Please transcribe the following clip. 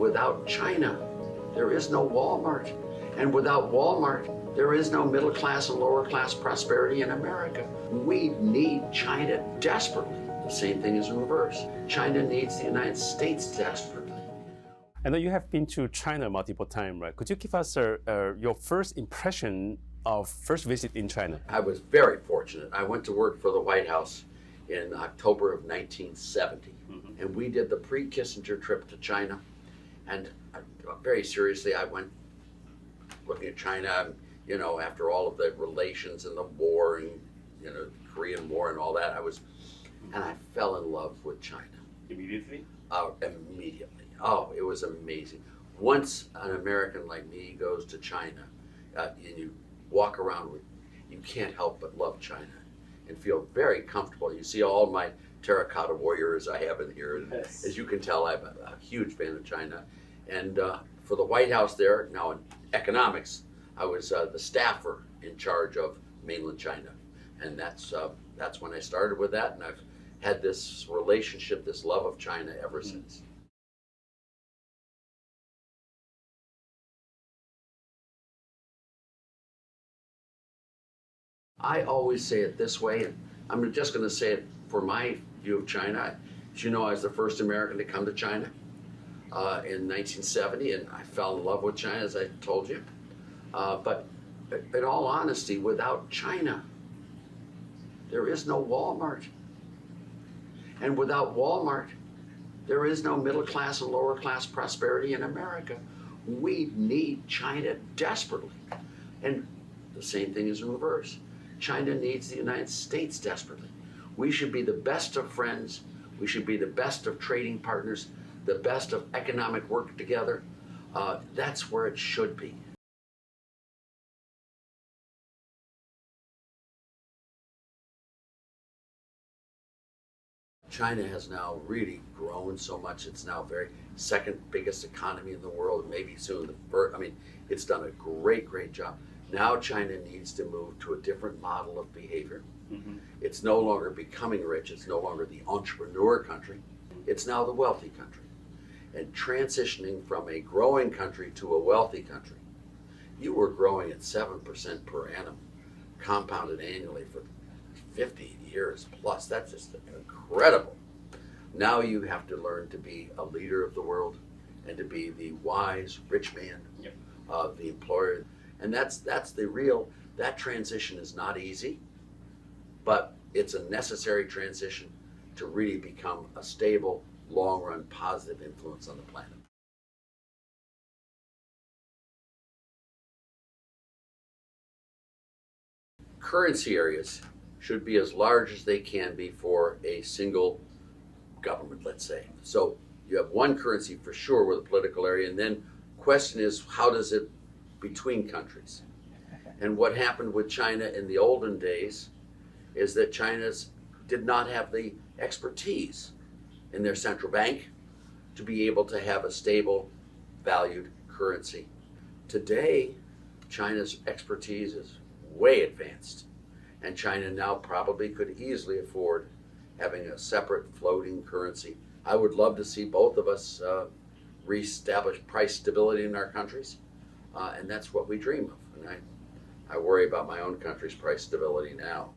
without China, there is no Walmart. And without Walmart, there is no middle class and lower class prosperity in America. We need China desperately. The same thing is in reverse. China needs the United States desperately. I know you have been to China multiple times, right? Could you give us your first impression of first visit in China? I was very fortunate. I went to work for the White House in October of 1970. And we did the pre-Kissinger trip to China. And very seriously, I went looking at China, you know, after all of the relations and the war and, you know, Korean War and all that, and I fell in love with China. Immediately? Immediately. Oh, it was amazing. Once an American like me goes to China, and you walk around with, you can't help but love China and feel very comfortable. You see all my terracotta warriors I have in here. And yes. As you can tell, I'm a huge fan of China. And for the White House there, now in economics, I was the staffer in charge of mainland China. And that's when I started with that. And I've had this relationship, this love of China ever since. I always say it this way, and I'm just going to say it for my view of China. As you know, I was the first American to come to China in 1970, and I fell in love with China, as I told you. But in all honesty, without China, there is no Walmart. And without Walmart, there is no middle class and lower class prosperity in America. We need China desperately. And the same thing is in reverse. China needs the United States desperately. We should be the best of friends. We should be the best of trading partners, the best of economic work together. That's where it should be. China has now really grown so much. It's now very second biggest economy in the world, maybe soon the first. I mean, it's done a great job. Now China needs to move to a different model of behavior. It's no longer becoming rich. It's no longer the entrepreneur country. It's now the wealthy country. And transitioning from a growing country to a wealthy country. You were growing at 7% per annum, compounded annually for 50 years plus. That's just incredible. Now you have to learn to be a leader of the world and to be the wise, rich man, the employer. And that's the real, that transition is not easy, but it's a necessary transition to really become a stable, long-run, positive influence on the planet. Currency areas should be as large as they can be for a single government, let's say. So you have one currency for sure with a political area, and then question is, how does it between countries? And what happened with China in the olden days is that China did not have the expertise in their central bank to be able to have a stable, valued currency. Today, China's expertise is way advanced, and China now probably could easily afford having a separate floating currency. I would love to see both of us reestablish price stability in our countries, and that's what we dream of. And I worry about my own country's price stability now.